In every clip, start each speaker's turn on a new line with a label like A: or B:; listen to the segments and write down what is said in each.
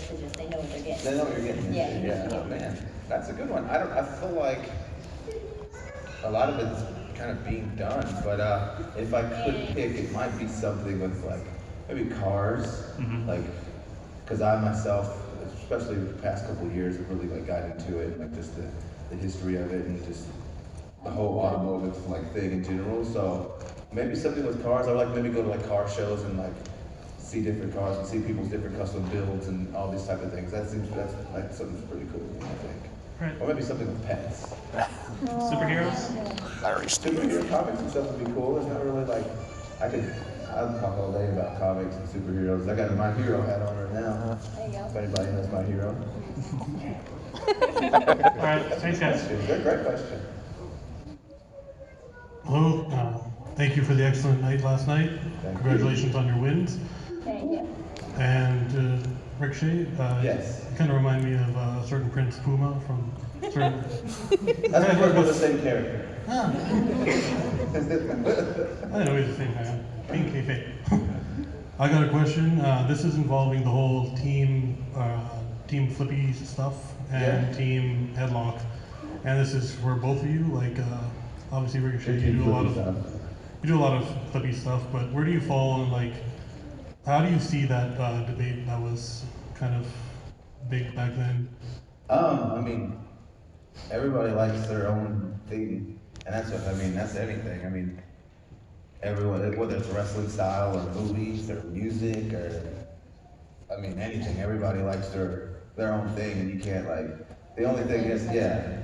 A: to just, they know what they're getting.
B: They know what you're getting.
A: Yeah.
B: Oh man, that's a good one. I feel like a lot of it's kind of being done, but if I could pick, it might be something with like maybe cars, like because I myself, especially the past couple of years, have really like got into it, and like just the history of it, and just the whole automotive like thing in general. So maybe something with cars. I would like maybe go to like car shows and like see different cars and see people's different custom builds and all these type of things. That's like something that's pretty cool to me, I think.
C: Right.
B: Or maybe something with pets.
C: Superheroes?
B: Superhero comics and stuff would be cool. It's not really like I'll talk all day about comics and superheroes. I got a My Hero hat on right now.
A: There you go.
B: If anybody knows My Hero.
C: All right, thanks guys.
B: Great question.
D: Hello, thank you for the excellent night last night. Congratulations on your wins.
A: Thank you.
D: And Ricochet,
B: Yes.
D: you kind of remind me of a certain Prince Puma from certain...
B: That's because we're the same character.
D: Ah. I know he's the same guy. Being kayfabe. I got a question. This is involving the whole team flippy stuff and team headlock. And this is for both of you. Like, obviously Ricochet, you do a lot of flippy stuff. But where do you fall in, like, how do you see that debate that was kind of big back then?
B: I mean, everybody likes their own thing, and that's what I mean. That's anything. I mean, everyone, whether it's wrestling style or movies or music or, I mean, anything. Everybody likes their own thing, and you can't like. The only thing is,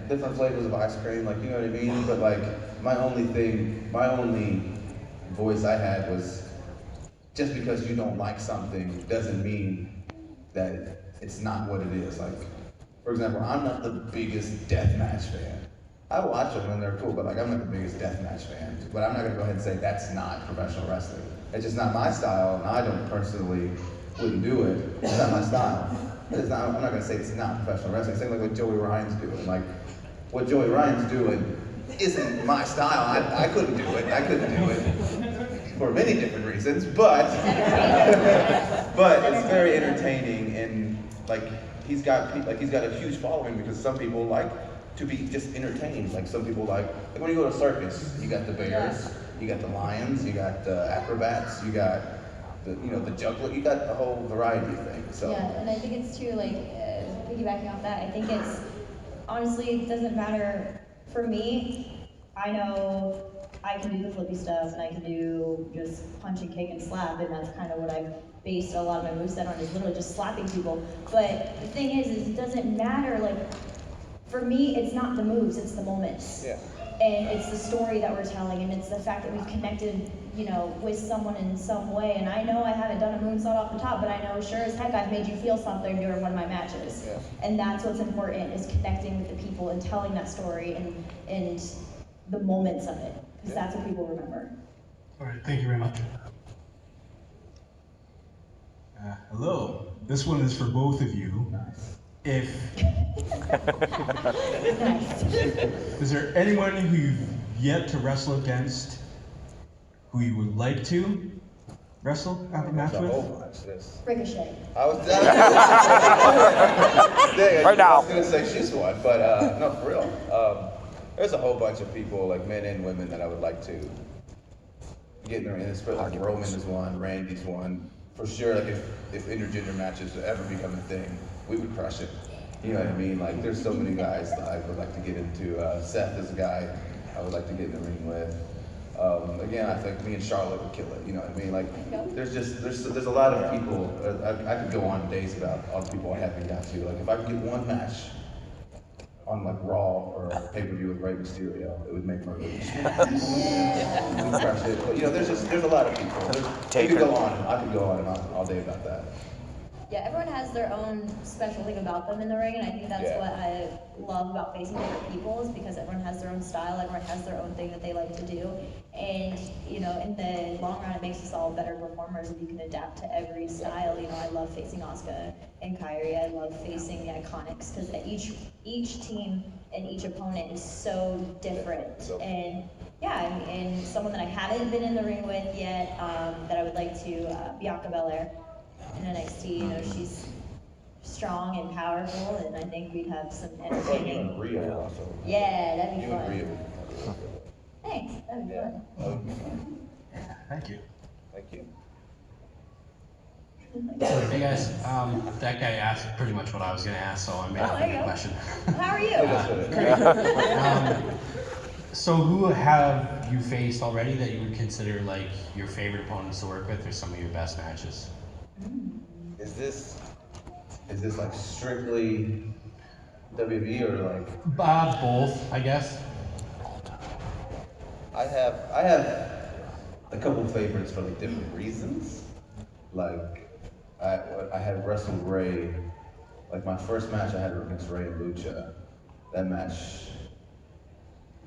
B: different flavors of ice cream, like you know what I mean. But like, my only voice I had was, just because you don't like something doesn't mean that it's not what it is. Like, for example, I'm not the biggest deathmatch fan. I watch them and they're cool, but like I'm not the biggest deathmatch fan. But I'm not gonna go ahead and say that's not professional wrestling. It's just not my style, and I don't personally wouldn't do it. It's not my style. It's not, I'm not gonna say it's not professional wrestling. Same like what Joey Ryan's doing. Like, what Joey Ryan's doing isn't my style. I couldn't do it. I couldn't do it for many different reasons, but it's very entertaining, and like he's got a huge following because some people like to be just entertained. Like some people like when you go to a circus, you got the bears, you got the lions, you got the acrobats, you got the juggler, you got a whole variety of things. So
A: Yeah, and I think it's too, like, piggybacking off that, I think it's, honestly, it doesn't matter. For me, I know I can do the flippy stuff, and I can do just punch and kick and slap, and that's kind of what I've based a lot of my moveset on, is literally just slapping people. But the thing is it doesn't matter, like, for me, it's not the moves, it's the moments.
B: Yeah.
A: And it's the story that we're telling, and it's the fact that we've connected, with someone in some way. And I know I haven't done a moonsault off the top, but I know sure as heck I've made you feel something during one of my matches.
B: Yeah.
A: And that's what's important, is connecting with the people and telling that story and the moments of it, because that's what people remember.
D: All right, thank you very much.
E: Hello. This one is for both of you.
B: nice.
A: Nice.
E: Is there anyone who you've yet to wrestle against who you would like to wrestle, have a match
B: There's a whole
E: with?
B: bunch. This.
A: Ricochet.
B: I was
F: Right now.
B: I was gonna say she's one, but no, for real. There's a whole bunch of people, like men and women, that I would like to get in the ring. Like Roman is one, Randy's one. For sure, like if intergender matches ever become a thing, we would crush it. You know what I mean? Like there's so many guys that I would like to get into. Seth is a guy I would like to get in the ring with. Again, I think me and Charlotte would kill it. You know what I mean? Like there's a lot of people. I could go on days about all the people I haven't got to. Like if I could get one match on like Raw or pay-per-view with Rey Mysterio, it would make my movie. We'd crush it. But there's a lot of people. I could go on all day about that.
A: Yeah, everyone has their own special thing about them in the ring, and I think that's what I love about facing different people, is because everyone has their own style, everyone has their own thing that they like to do, and in the long run, it makes us all better performers if you can adapt to every style. I love facing Asuka and Kairi. I love facing the Iconics, because each team and each opponent is so different. And and someone that I haven't been in the ring with yet, that I would like to, Bianca Belair in NXT. She's strong and powerful, and I think we'd have some
B: I thought you
A: entertaining.
B: and Rio also.
A: Yeah, that'd be
B: You and Rio.
A: fun. Thanks, that'd be
B: Yeah.
A: fun.
B: That would be fun.
E: Thank you.
B: Thank you.
F: Hey guys, that guy asked pretty much what I was gonna ask, so I made
A: Oh,
F: up a
A: there you
F: new
A: go.
F: question.
A: How are you?
F: So who have you faced already that you would consider like your favorite opponents to work with, or some of your best matches?
B: Is this like strictly WWE or like?
F: Both, I guess.
B: I have a couple favorites for like different reasons. Like I had wrestled Ray. Like my first match I had against Ray and Lucha. That match,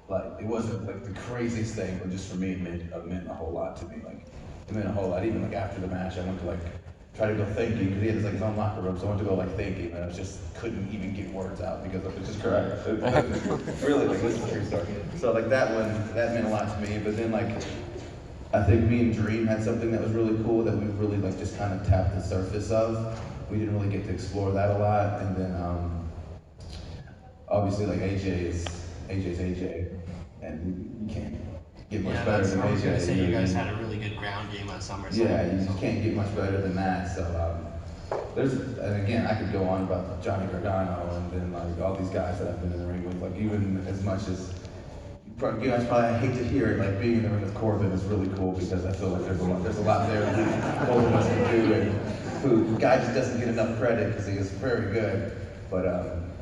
B: like it wasn't like the craziest thing, but just for me it meant a whole lot to me. Like it meant a whole lot. Even like after the match, I went to like try to go thinking because he had his own locker room, so I went to go like thinking, and I just couldn't even get words out because it was just correct. Really, like this is a true story. So like that meant a lot to me. But then like I think me and Dream had something that was really cool that we really like just kind of tapped the surface of. We didn't really get to explore that a lot, and then obviously like AJ's AJ, and you can't get much better than
F: I was
B: AJ.
F: gonna say you
B: know what I
F: guys
B: mean?
F: had a really good ground game on SummerSlam.
B: Yeah, you just can't get much better than that. So and again, I could go on about Johnny Gargano and then like all these guys that I've been in the ring with. Like even as much as you guys probably hate to hear it, like being in the ring with Corbin is really cool because I feel like there's a lot there that both of us can do, and who guy just doesn't get enough credit because he is very good. But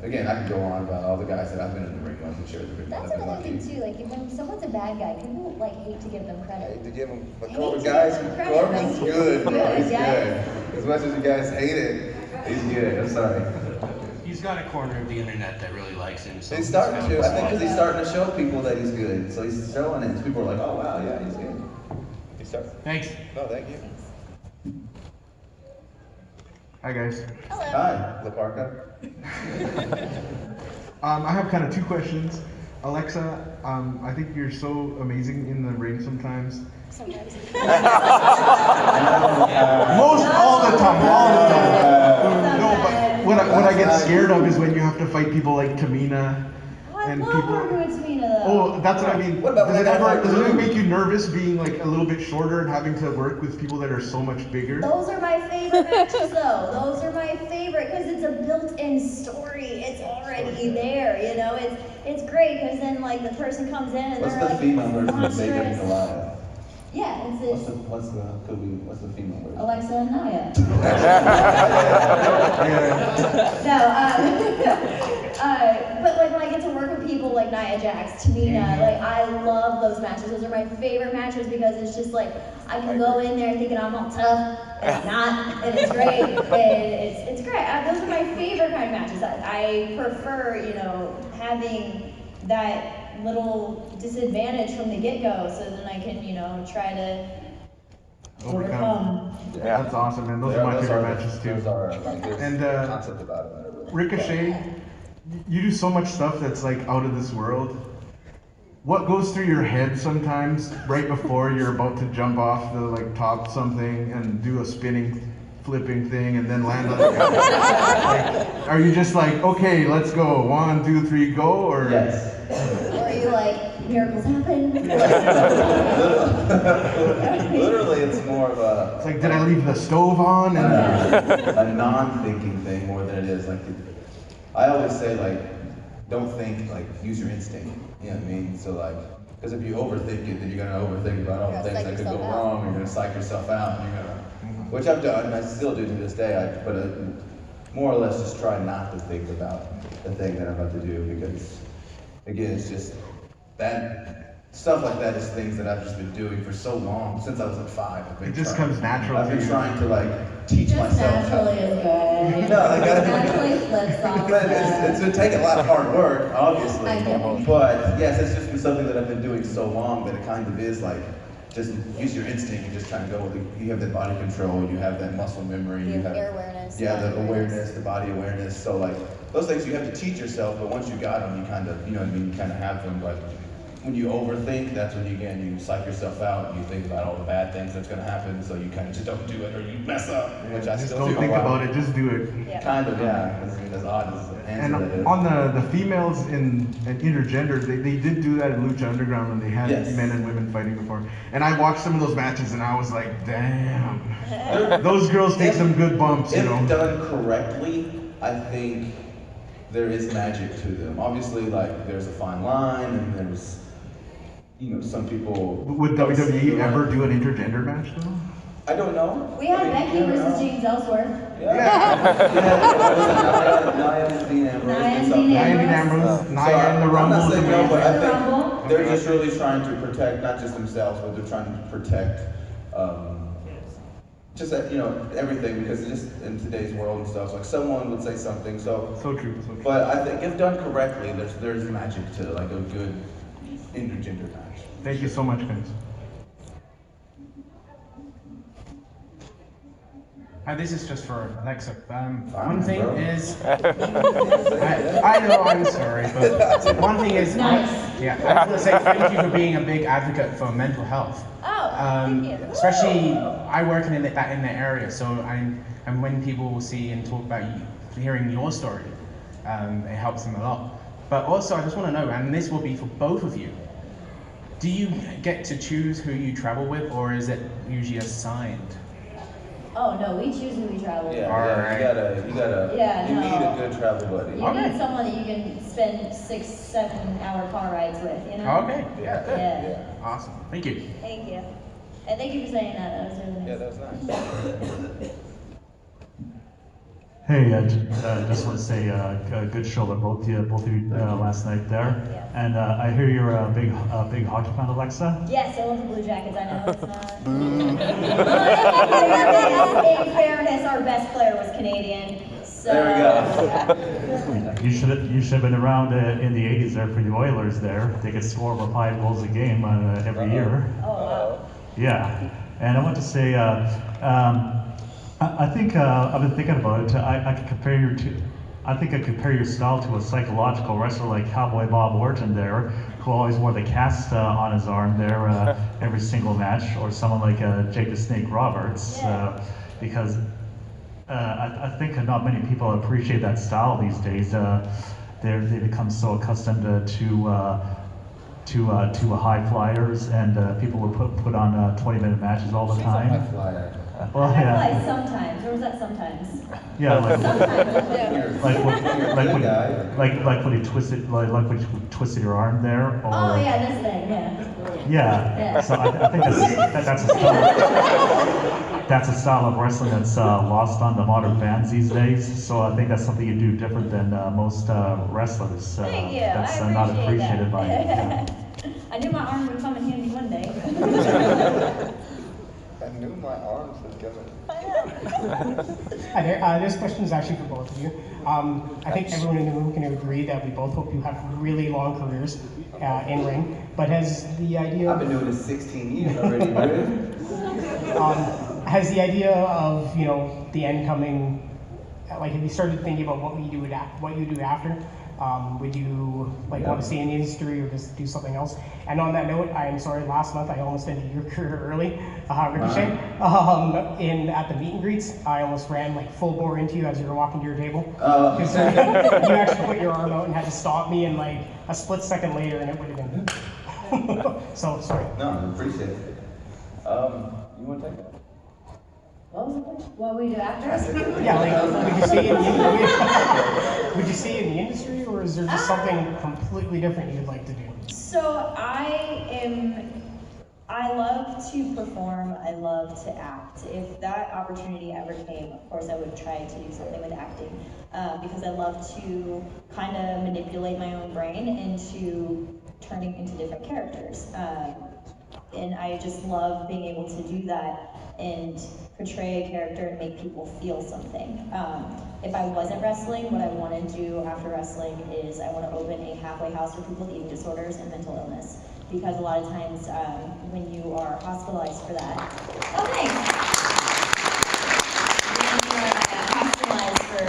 B: again, I could go on about all the guys that I've been in the ring with and share the ring.
A: That's another thing too, like when someone's a bad guy, people like hate to give them credit.
B: To give him, but
A: Hate
B: Corbin
A: to
B: guys,
A: give him credit,
B: Corbin's
A: like,
B: good, bro. He's
A: yeah.
B: good. As much as you guys hate it, he's good. I'm sorry.
F: He's got a corner of the internet that really likes him. So
B: He's starting to. I think because he's starting to show people that he's good. So he's showing it. People are like, oh wow, yeah, he's good. He's starting.
F: Thanks.
B: No, thank you.
G: Hi guys.
A: Hello.
B: Hi, Laparca.
G: I have kind of two questions. Alexa, I think you're so amazing in the ring sometimes.
A: Sometimes.
G: Most all the time. No, but what I get scared of is when you have to fight people like Tamina
A: I
G: and
A: love
G: people.
A: working with Tamina though.
G: Oh, that's what I mean.
B: What about
G: Does it
B: when I
G: ever
B: fight Drew?
G: make you nervous being like a little bit shorter and having to work with people that are so much bigger?
A: Those are my favorite matches though. Those are my favorite because it's a built-in story. It's already there, you know. It's great because then like the person comes in and
B: What's
A: they're
B: the
A: like
B: female version of Baker and
A: monstrous.
B: Goliath?
A: Yeah, it's
B: What's the female version?
A: Alexa and Naya. But like when I get to work with people like Nia Jax, Tamina, like I love those matches. Those are my favorite matches because it's just like I can go in there thinking I'm all tough and I'm not, and it's great, and it's great. Those are my favorite kind of matches. I prefer, you know, having that little disadvantage from the get-go, so then I can, you know, try to overcome.
G: Yeah, that's awesome, man. Those are my favorite matches too.
B: Those are like there's
G: And,
B: a concept about it that I really
G: Ricochet, you do so much stuff that's like out of this world. What goes through your head sometimes right before you're about to jump off the like top something and do a flipping thing and then land on the like, are you just like, okay, let's go, 1, 2, 3, go, or?
B: Yes.
A: Or are you like, miracles happen?
B: Literally, it's more of a.
G: It's like, did I leave the stove on? And
B: a non-thinking thing more than it is like. I always say like, don't think, like use your instinct. You know what I mean? So like, because if you overthink it, then you're gonna overthink about all the
A: You're gonna
B: things that
A: psych
B: could go
A: yourself out.
B: wrong. You're gonna psych yourself out, and you're gonna, which I've done, and I still do to this day. But more or less just try not to think about the thing that I'm about to do because, again, it's just that. Stuff like that is things that I've just been doing for so long, since I was like 5. I've been
G: it just
B: trying-
G: comes natural
B: I've
G: to
B: been
G: you.
B: trying to like teach
A: Just
B: myself.
A: naturally is good.
B: No, I gotta-
A: Naturally flips off.
B: But it's been taking a lot of hard work, obviously.
A: I know.
B: But yes, it's just been something that I've been doing so long that it kind of is like, just use your instinct and just try and go with it. You have that body control, you have that muscle memory,
A: You
B: you
A: have
B: have
A: air awareness,
B: yeah,
A: body
B: the awareness, the body awareness. So like those things you have to teach yourself, but once you got them, you kind of, you know what I mean, you kind of have them. But when you overthink, that's when you psych yourself out and you think about all the bad things that's gonna happen, so you kind of just don't do it or you mess up, which I
G: Just
B: still
G: don't
B: do.
G: think about it, just do it.
A: Yeah.
B: Kind of, yeah. As odd as the
G: And
B: answer that is.
G: on the females in intergender, they did do that in Lucha Underground when they had
B: Yes.
G: men and women fighting before. And I watched some of those matches and I was like, damn, those girls take some good bumps, you
B: If
G: know.
B: done correctly, I think there is magic to them. Obviously, like there's a fine line, and there's, some people.
G: Would
B: don't see
G: WWE
B: the
G: ever
B: line.
G: do an intergender match though?
B: I don't know.
A: We had
B: I mean,
A: Becky
B: you
A: versus
B: know.
A: James Ellsworth.
B: Nia and Dean Ambrose.
A: Nia and
B: did something.
A: Dean
G: Nia and
A: Ambrose.
G: Ambrose, Nia in the
B: I'm
G: Rumble.
B: not saying no, but I
A: The
B: think
A: Rumble.
B: they're just really trying to protect not just themselves, but they're trying to protect just that, everything, because it's just in today's world and stuff, like someone would say something. So
G: So true, so true.
B: but I think if done correctly, there's magic to like a good intergender match.
G: Thank you so much, guys.
F: Hi, this is just for Alexa. One
B: Fine,
F: thing
B: bro.
F: is, I know, I'm sorry, but one thing is,
A: Nice.
F: I want to say thank you for being a big advocate for mental health.
A: Oh, thank you.
F: Especially, I work in the area, so and when people see and talk about you, hearing your story, it helps them a lot. But also, I just want to know, and this will be for both of you, do you get to choose who you travel with, or is it usually assigned?
A: Oh no, we choose who we travel with.
F: Alright.
B: You gotta,
A: Yeah,
B: you
A: no.
B: need a good travel buddy.
A: You
F: Okay.
A: need someone that you can spend 6-7 hour car rides with, you know?
F: Okay, yeah, good.
A: Yeah.
F: Awesome, thank you.
A: Thank you. And thank you for saying that. That was really nice.
B: Yeah, that was nice.
H: Hey, just want to say a good show by both of you last night there.
A: Yeah.
H: And I hear you're a big hockey fan, Alexa.
A: Yes, I love the Blue Jackets. I know it's not. In fairness, our best player was Canadian. So,
B: There we go.
A: Yeah.
H: You should have been around in the '80s there for the Oilers. There, they could score over 5 goals a game every year.
A: Oh wow.
H: Yeah, and I want to say, I think I've been thinking about it. I could compare I think I compare your style to a psychological wrestler like Cowboy Bob Orton there, who always wore the cast on his arm there every single match, or someone like Jake the Snake Roberts,
A: Yeah.
H: because I think not many people appreciate that style these days. They become so accustomed to high flyers, and people will put on 20-minute matches all the
B: She's a high
H: time.
B: flyer.
H: Well,
A: I
H: yeah,
A: fly sometimes. Or was that sometimes?
H: yeah, like
A: Sometimes.
H: when you twisted when you twisted your arm there, or
A: Oh yeah, this thing. Yeah.
H: yeah. So I think that's a style of wrestling that's lost on the modern fans these days. So I think that's something you do different than most wrestlers.
A: Thank you.
H: That's
A: I
H: not
A: appreciate
H: appreciated
A: that.
H: by. Yeah.
A: I knew my arm would come in handy one day.
B: I knew my arms would give it.
I: Hi there. This question is actually for both of you. I think everyone in the room can agree that we both hope you have really long careers in ring. But has the idea
B: I've been doing this 16 years already, man.
I: has the idea of the end coming? Like, have you started thinking about what you do after? Would you want to stay in the industry or just do something else? And on that note, I am sorry, last month I almost ended your career early, Ricochet. At the meet and greets, I almost ran full bore into you as you were walking to your table. Because you actually put your arm out and had to stop me, and a split second later, and it would have been. So sorry.
B: No, I appreciate it. You want to take it?
A: What was it? What we do after?
I: Yeah, would you stay in the would you stay in the industry, or is there just something completely different you'd like to do?
A: So I love to perform, I love to act. If that opportunity ever came, of course I would try to do something with acting, because I love to kind of manipulate my own brain into turning into different characters. And I just love being able to do that and portray a character and make people feel something. If I wasn't wrestling, what I want to do after wrestling is I want to open a halfway house for people with eating disorders and mental illness. Because a lot of times when you are hospitalized for that, when you are hospitalized for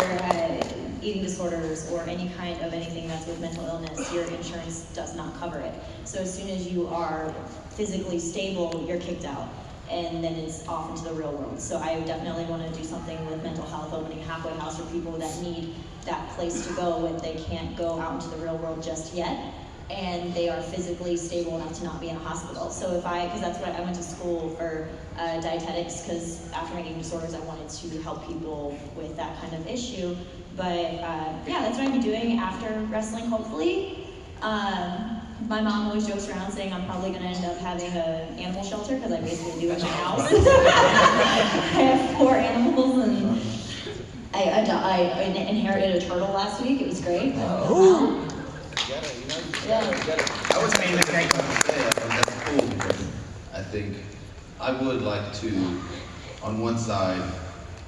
A: eating disorders or any kind of anything that's with mental illness, your insurance does not cover it. So as soon as you are physically stable, you're kicked out. And then it's off into the real world. So I definitely want to do something with mental health, opening a halfway house for people that need that place to go when they can't go out into the real world just yet, and they are physically stable enough to not be in a hospital. So because that's what I went to school for dietetics, because after my eating disorders, I wanted to help people with that kind of issue. But yeah, that's what I'd be doing after wrestling, hopefully. My mom always jokes around saying I'm probably going to end up having an animal shelter, because I basically do in my house. I have 4 animals, and I inherited a turtle last week. It was great.
B: I was saying that's cool, because I think I would like to, on one side,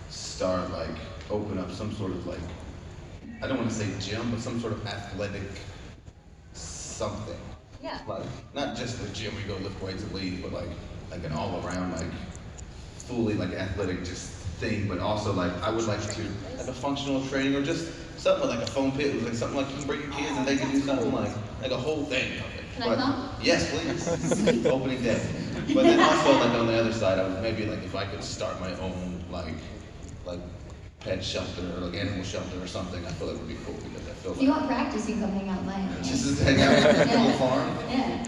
B: start open up some sort of I don't want to say gym, but some sort of athletic something.
A: Yeah.
B: Not just the gym we go lift weights and leave, but an all around fully athletic just thing. But also I would like to a functional training, or just something with a foam pit, something you can bring your kids and they can do something like a whole thing of it.
A: Can I come?
B: Yes, please. Opening day. But then also on the other side, I would maybe if I could start my own pet shelter or animal shelter or something, I feel it would be cool, because I feel
A: If you want practice, you can come hang out in my house.
B: just hang out at the little farm.
A: Yeah.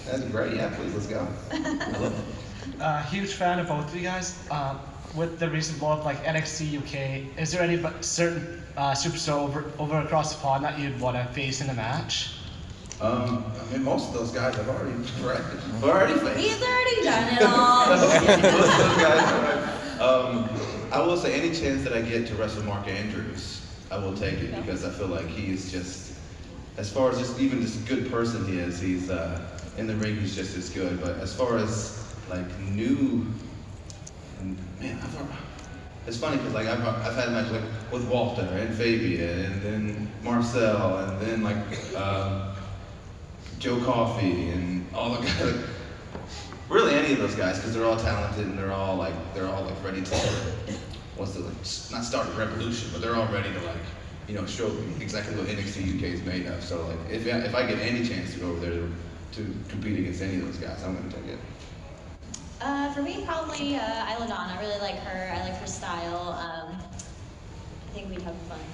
B: That's great. Yeah, please, let's go. I love it.
C: Huge fan of both of you guys. With the recent blow up NXT UK, is there any certain superstar over across the pond that you'd want to face in a match?
B: I mean, most of those guys I've already faced.
A: He's already done it all.
B: Most of those guys, I will say, any chance that I get to wrestle Mark Andrews, I will take it, because I feel like he is just, as far as just even just a good person he is, he's in the ring he's just as good. But as far as new, man, it's funny because I've had a match with Walter and Fabian and then Marcel and then Joe Coffey and all the guys. Really, any of those guys, because they're all talented and they're all ready to not start a revolution, but they're all ready to show exactly what NXT UK is made of. So if I get any chance to go over there to compete against any of those guys, I'm going to take it.
A: For me, probably Isla Dawn. I really like her. I like her style. I think we'd have fun.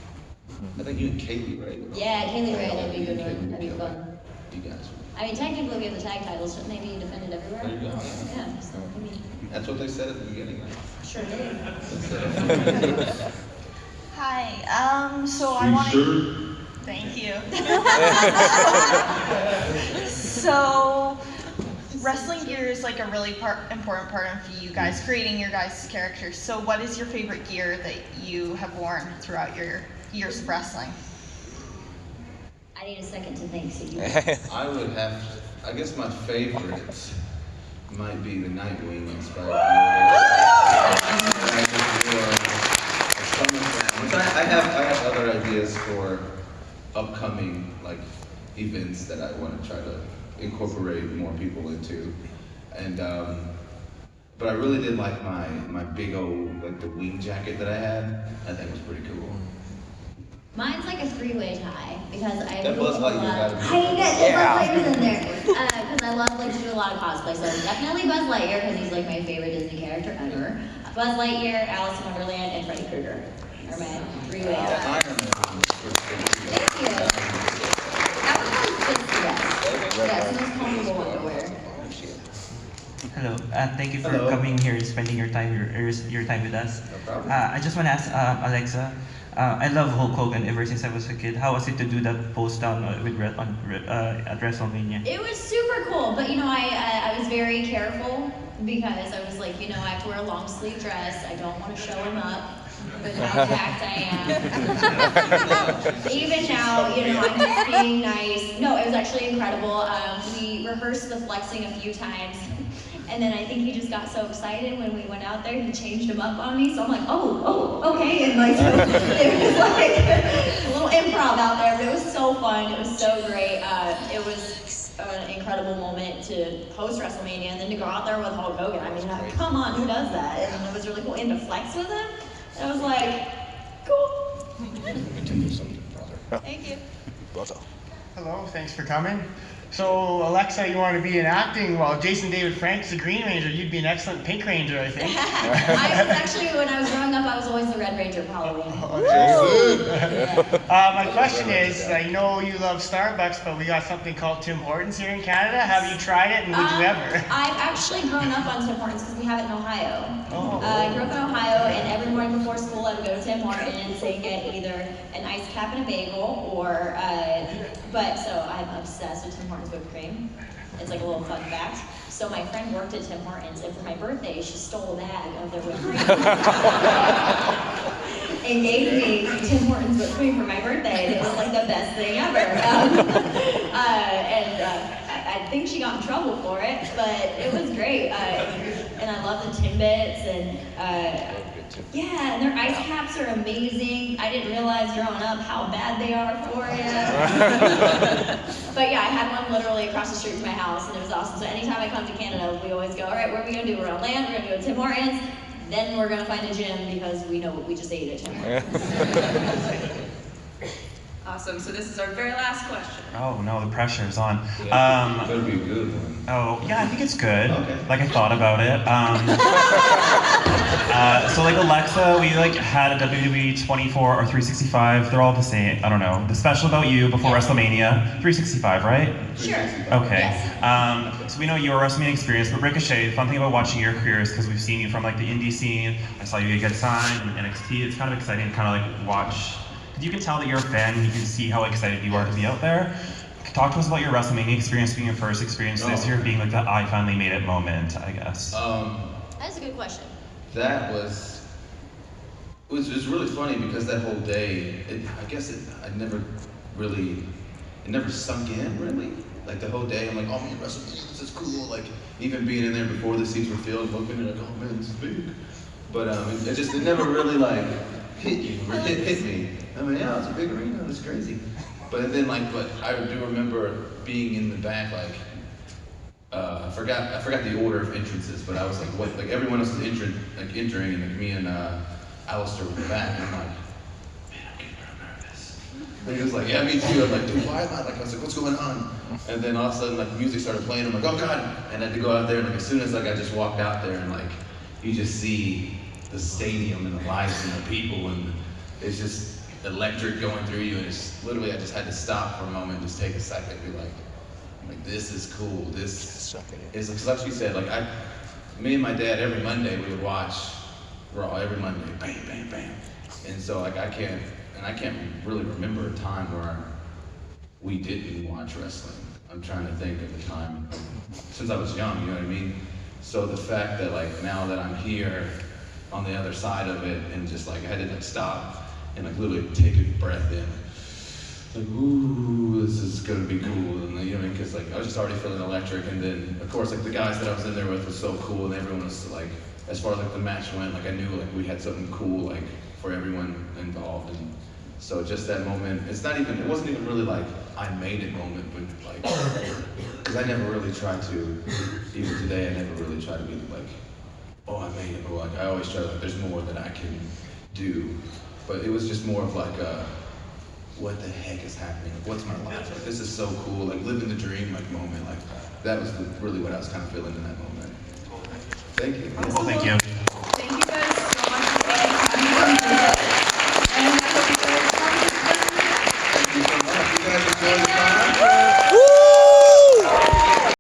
B: I think you and Kaylee, right?
A: Yeah, Kaylee Ray, that'd be a good one. That'd be fun.
B: You guys.
A: I mean, technically we have the tag titles. Shouldn't they be defended everywhere?
B: There you go.
A: Yeah, so, I mean,
B: That's what they said at the beginning, right?
A: sure did.
J: Hi, so I want to... Thank you. So, wrestling gear is a really important part of you guys creating your guys' characters. So what is your favorite gear that you have worn throughout your years of wrestling?
A: I need a second to think, so you...
B: I guess my favorite might be the Nightwing inspired. I have other ideas for upcoming events that I want to try to incorporate more people into, and but I really did like my big old the wing jacket that I had. I think was pretty cool.
A: Mine's a 3-way tie, because I
B: That
A: do
B: Buzz
A: a
B: Lightyear
A: lot.
B: gotta be-
A: I get Buzz Lightyear's in there, because I love to do a lot of cosplay. So definitely Buzz Lightyear, because he's my favorite Disney character ever. Buzz Lightyear, Alice in Wonderland, and Freddy Krueger are my 3-way ties.
B: Iron Man was pretty cool.
A: Thank you. That one always fits the best. Yeah, it's the most comfortable one to wear.
K: Hello, thank you for
B: Hello.
K: coming here and spending your time with us.
B: No problem.
K: I just want to ask Alexa. I love Hulk Hogan ever since I was a kid. How was it to do that post down at WrestleMania?
A: It was super cool, but I was very careful, because I was I have to wear a long sleeve dress. I don't want to show him up with how jacked I am. Even now, I'm just being nice. No, it was actually incredible. We rehearsed the flexing a few times. And then I think he just got so excited when we went out there, he changed him up on me. So I'm oh, okay. And it was a little improv out there, but it was so fun. It was so great. It was an incredible moment to host WrestleMania and then to go out there with Hulk Hogan. I mean, come on, who does that? And it was really cool. And to flex with him, and I was cool.
J: Thank you.
L: Hello, thanks for coming. So, Alexa, you want to be in acting? Well, Jason David Frank's the Green Ranger. You'd be an excellent Pink Ranger, I think.
A: I was actually, when I was growing up, I was always the Red Ranger for Halloween.
L: My question is, I know you love Starbucks, but we got something called Tim Hortons here in Canada. Have you tried it, and would you ever?
A: I've actually grown up on Tim Hortons because we have it in Ohio. I grew up in Ohio, and every morning before school, I would go to Tim Hortons and get either an iced cap and a bagel, or, so I'm obsessed with Tim Hortons whipped cream. It's like a little fun fact. So my friend worked at Tim Hortons, and for my birthday, she stole a bag of their whipped cream and gave me Tim Hortons whipped cream for my birthday, and it was like the best thing ever. I think she got in trouble for it, but it was great. And I love the Timbits, and yeah, and their ice caps are amazing. I didn't realize growing up how bad they are for you. But yeah, I had one literally across the street from my house, and it was awesome. So anytime I come to Canada, we always go, all right, what are we gonna do? We're gonna land, we're gonna go to Tim Hortons, then we're gonna find a gym because we know what we just ate at Tim Hortons.
M: Awesome. So this is our very last question.
K: Oh no, the pressure's on.
B: Better be a good one.
K: Oh yeah, I think it's good.
B: Okay.
K: Like I thought about it. So like Alexa, we like had a WWE 24 or 365. They're all the same. I don't know. The special about you before WrestleMania, 365, right?
A: Sure.
K: Okay. So we know your WrestleMania experience, but Ricochet, the fun thing about watching your career is because we've seen you from like the indie scene. I saw you get signed in NXT. It's kind of exciting to kind of like watch. You can tell that you're a fan and you can see how excited you are to be out there. Talk to us about your WrestleMania experience, being your first experience this year, being like the I finally made it moment, I guess.
A: That's a good question.
B: That was really funny because that whole day, it never sunk in really. Like the whole day, I'm like, oh man, WrestleMania, this is cool. Like even being in there before the seats were filled, looking at it, like, oh man, this is big. But it never really like hit you or hit me. I mean, yeah, it's a big arena, it's crazy. But I do remember being in the back, like, I forgot the order of entrances, but I was like, what, like everyone else was entering, and like me and Alistair were in the back, and I'm like, man, I'm getting real nervous. And he was like, yeah, me too. I'm like, dude, why am I? Like, I was like, what's going on? And then all of a sudden, like, music started playing. I'm like, oh god! And I had to go out there, and like, as soon as like I just walked out there, and like, you just see the stadium and the lights and the people, and it's just electric going through you, and it's literally, I just had to stop for a moment, just take a second, and be like, this is cool. This is, because like she said, like me and my dad every Monday we would watch Raw every Monday, bam, bam, bam, and so like I can't really remember a time where we didn't watch wrestling. I'm trying to think of the time since I was young, you know what I mean? So the fact that like now that I'm here on the other side of it, and just like I had to like stop and like literally take a breath in. Like, ooh, this is gonna be cool, and you know, because like I was just already feeling electric, and then of course like the guys that I was in there with was so cool, and everyone was like, as far as like the match went, like I knew like we had something cool like for everyone involved, and so just that moment, it wasn't even really like I made it moment, but like, because I never really tried to, even today, I never really tried to be like, oh I made it, but like I always try like there's more that I can do, but it was just more of like what the heck is happening? Like, what's my life? Like, this is so cool. Like, living the dream, like, moment. Like, that was really what I was kind of feeling in that moment. Thank you.
K: Well, thank you.